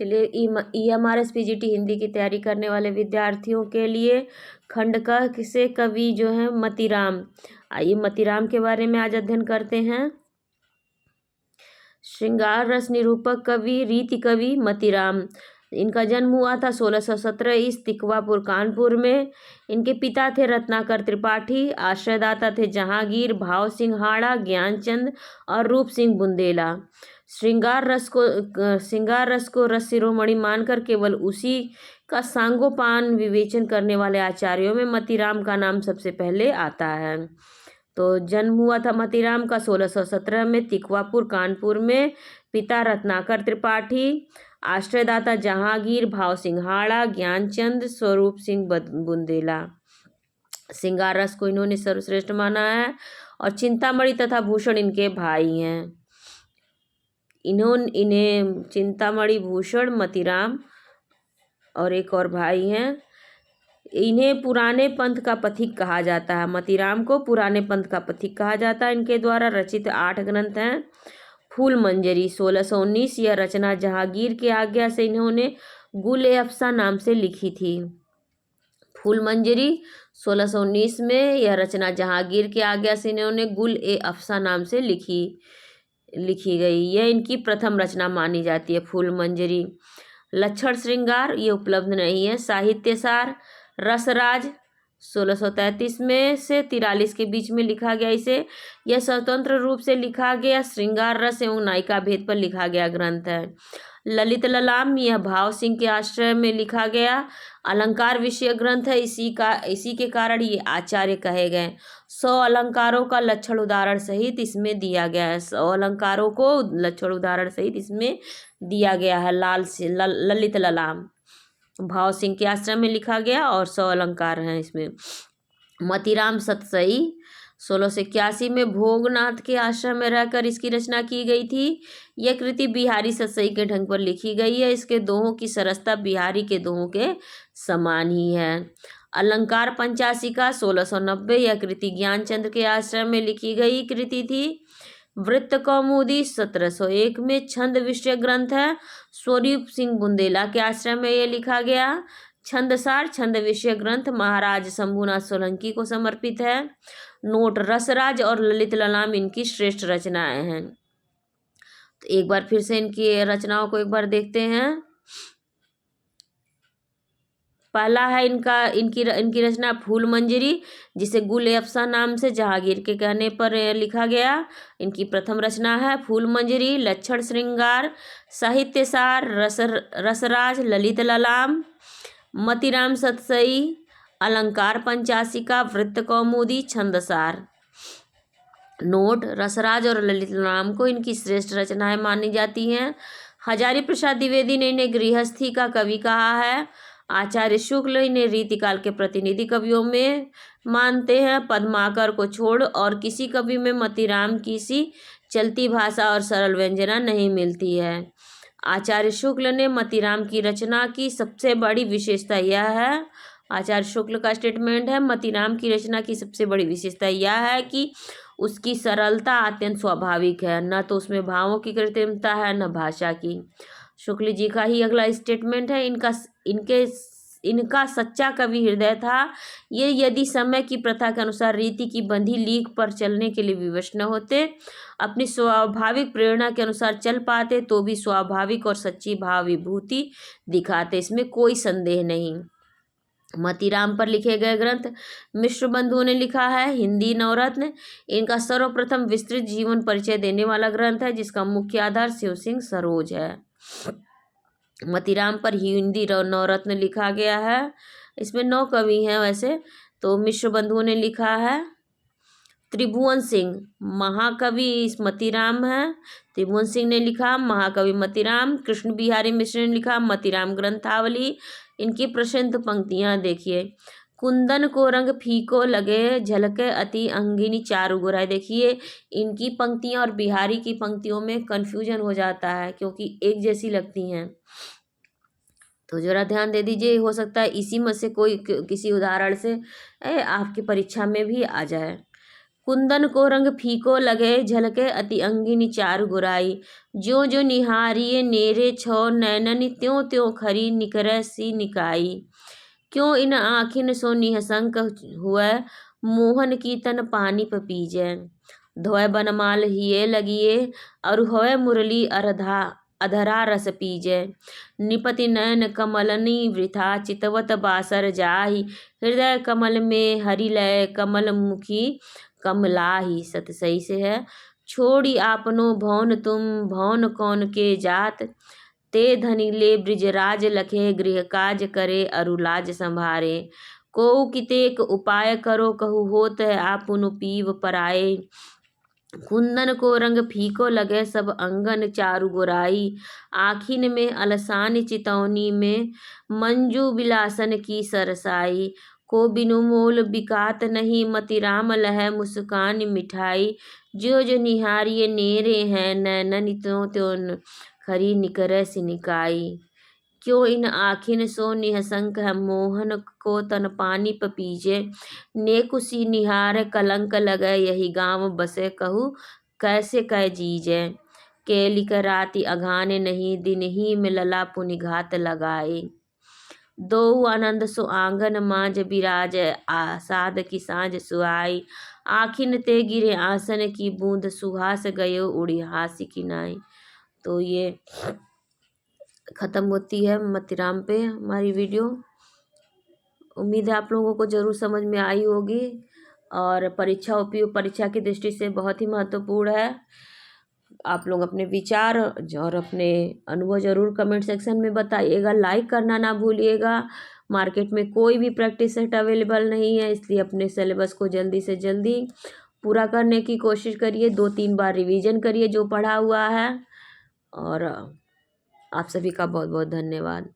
चलिए, EMRS PGT Hindi की तैयारी करने वाले विद्यार्थियों के लिए खंड क से कवि जो है मतीराम। आइए मतीराम के बारे में आज अध्ययन करते हैं। श्रृंगार रस निरूपक कवि, रीति कवि मतीराम। इनका जन्म हुआ था 1617 ईस्ट तिकवापुर कानपुर में। इनके पिता थे रत्नाकर त्रिपाठी, आश्रयदाता थे जहांगीर, भाव सिंह हाड़ा, ज्ञानचंद और रूप सिंह बुंदेला। श्रृंगार रस को रस शिरोमणि मानकर केवल उसी का सांगोपान विवेचन करने वाले आचार्यों में मतीराम का नाम सबसे पहले आता है। तो जन्म हुआ था मतीराम का 1617 में तिकवापुर कानपुर में। पिता रत्नाकर त्रिपाठी, आश्रयदाता जहांगीर, भाव सिंह हाड़ा, ज्ञानचंद, स्वरूप सिंह बुंदेला। श्रृंगार रस को इन्होंने सर्वश्रेष्ठ माना है और चिंतामणि तथा भूषण इनके भाई हैं। इन्हें चिंतामणि, भूषण, मतीराम और एक और भाई हैं। इन्हें पुराने पंथ का पथिक कहा जाता है। मतीराम को पुराने पंथ का पथिक कहा जाता है। इनके द्वारा रचित 8 ग्रंथ हैं। फूल मंजरी 1619, यह रचना जहांगीर की आज्ञा से इन्होंने गुल-ए-अफ़सा नाम से लिखी थी। फूल मंजरी 1619 में यह रचना जहांगीर की आज्ञा से इन्होंने गुल-ए-अफ़सा नाम से लिखी गई। यह इनकी प्रथम रचना मानी जाती है, फूल मंजरी। लक्षण श्रृंगार ये उपलब्ध नहीं है। साहित्यसार रसराज 1633 में से 43 के बीच में लिखा गया इसे। यह स्वतंत्र रूप से लिखा गया श्रृंगार रस एवं नायिका भेद पर लिखा गया ग्रंथ है। ललित ललाम यह भाव सिंह के आश्रय में लिखा गया अलंकार विषय ग्रंथ है। इसी के कारण ये आचार्य कहे गए। 100 अलंकारों का लक्षण उदाहरण सहित इसमें दिया गया है। 100 अलंकारों को लक्षण उदाहरण सहित इसमें दिया गया है। ललित ललाम भाव सिंह के आश्रम में लिखा गया और 100 अलंकार हैं इसमें। मतीराम सतसई 1681 में भोगनाथ के आश्रम में रहकर इसकी रचना की गई थी। यह कृति बिहारी सतसई के ढंग पर लिखी गई है। इसके दोहों की सरसता बिहारी के दोहों के समान ही है। अलंकार पंचाशिका 1690, यह कृति ज्ञानचंद के आश्रम में लिखी गई कृति थी। वृत्त कौमुदी 1701 में छंद विषय ग्रंथ है। स्वरूप सिंह बुंदेला के आश्रम में यह लिखा गया। छंदसार छंद विषय ग्रंथ महाराज शंभुनाथ सोलंकी को समर्पित है। नोट, रसराज और ललित ललाम इनकी श्रेष्ठ रचनाएं हैं। तो एक बार फिर से इनकी रचनाओं को एक बार देखते हैं। पहला है इनकी रचना फूल मंजरी, जिसे गुल-ए-अफ़सा नाम से जहांगीर के कहने पर लिखा गया। इनकी प्रथम रचना है फूल मंजरी। लक्षण श्रृंगार, साहित्यसार रसराज, ललित ललाम, मतीराम सतसई, अलंकार पंचाशिका, वृत्त कौमुदी, छंदसार। नोट, रसराज और ललित ललाम को इनकी श्रेष्ठ रचनाएं मानी जाती हैं। हजारी प्रसाद द्विवेदी ने इन्हें गृहस्थी का कवि कहा है। आचार्य शुक्ल इन्हें रीतिकाल के प्रतिनिधि कवियों में मानते हैं। पद्माकर को छोड़ और किसी कवि में मतीराम की सी चलती भाषा और सरल व्यंजना नहीं मिलती है। आचार्य शुक्ल ने मतीराम की रचना की सबसे बड़ी विशेषता यह है, आचार्य शुक्ल का स्टेटमेंट है, मतीराम की रचना की सबसे बड़ी विशेषता यह है कि उसकी सरलता अत्यंत स्वाभाविक है। न तो उसमें भावों की कृत्रिमता है, न भाषा की। शुक्ल जी का ही अगला स्टेटमेंट है, इनका सच्चा कवि हृदय था। ये यदि समय की प्रथा के अनुसार रीति की बंधी लीक पर चलने के लिए विवश न होते, अपनी स्वाभाविक प्रेरणा के अनुसार चल पाते, तो भी स्वाभाविक और सच्ची भाव विभूति दिखाते, इसमें कोई संदेह नहीं। मतीराम पर लिखे गए ग्रंथ मिश्र बंधुओं ने लिखा है हिंदी नवरत्न। इनका सर्वप्रथम विस्तृत जीवन परिचय देने वाला ग्रंथ है, जिसका मुख्य आधार शिव सिंह सरोज है। मतीराम पर हिंदी नवरत्न लिखा गया है। इसमें 9 कवि हैं वैसे। तो मिश्र बंधुओं ने लिखा है त्रिभुवन सिंह, महाकवि इस मतीराम है। त्रिभुवन सिंह ने लिखा महाकवि मतीराम। कृष्ण बिहारी मिश्र ने लिखा मतीराम ग्रंथावली। इनकी प्रसिद्ध पंक्तियां देखिए। कुंदन को रंग फीको लगे, झलके अति अंगिनी चारु गोराई। देखिए इनकी पंक्तियां और बिहारी की पंक्तियों में कन्फ्यूजन हो जाता है, क्योंकि एक जैसी लगती हैं। तो जरा ध्यान दे दीजिए, हो सकता है इसी में से कोई किसी उदाहरण से आपकी परीक्षा में भी आ जाए। कुंदन को रंग फीको लगे, झलके अति अंगिनी चारु गोराई। ज्यों ज्यों निहारिये नेरे छौ नैनन, त्यों त्यों खरी निकरै सी निकाई। क्यों इन आँखिन सो निहसंक हुए, मोहन की तन पानी पपीजै। धोय बनमाल हिये लगिए, और होय मुरली अधरा रस पीजै। निपति नयन कमलनी वृथा, चितवत बासर जाहि। हृदय कमल में हरि लय, कमल मुखी कमलाहि। सत सही से है। छोड़ी आपनो भौन तुम, भौन कौन के जात। ते धनी ले ब्रिजराज लखे, गृह काज करे अरुलाज संभारे। कोउ कितेक उपाय करो, कहु होत है आपुन पीव पराए। कुंदन को रंग फीको लगे, सब अंगन चारु गोराई। आखिन में अलसानी चितौनी में, मंजू बिलासन की सरसाई। को बिनु मोल बिकात नहीं, मति राम लहै मुस्कान मिठाई। ज्यों ज्यों निहारिये नेरे हैं नैनन, त्यों त्यों खरी निकरै सी निकाई। क्यों इन आखिन सो निहसंक है, मोहन को तन पानी पपीजे। नेकुसी निहार कलंक लगै, यही गाँव बसे कहू कैसे कै जीजै। केलिक राति अघाने नहीं, दिन ही में लला पुनि घात लगाए। दोउ आनंद सो आंगन मांझ, बिराजै साध की साँझ सुहाई। आखिन ते गिरे आसन की बूंद, सुहास गयो उड़ी हासी किनाई। तो ये ख़त्म होती है मतिराम पे हमारी वीडियो। उम्मीद है आप लोगों को ज़रूर समझ में आई होगी, और परीक्षा की दृष्टि से बहुत ही महत्वपूर्ण है। आप लोग अपने विचार और अपने अनुभव ज़रूर कमेंट सेक्शन में बताइएगा। लाइक करना ना भूलिएगा। मार्केट में कोई भी प्रैक्टिस सेट अवेलेबल नहीं है, इसलिए अपने सिलेबस को जल्दी से जल्दी पूरा करने की कोशिश करिए। 2-3 बार रिवीजन करिए जो पढ़ा हुआ है। और आप सभी का बहुत बहुत धन्यवाद।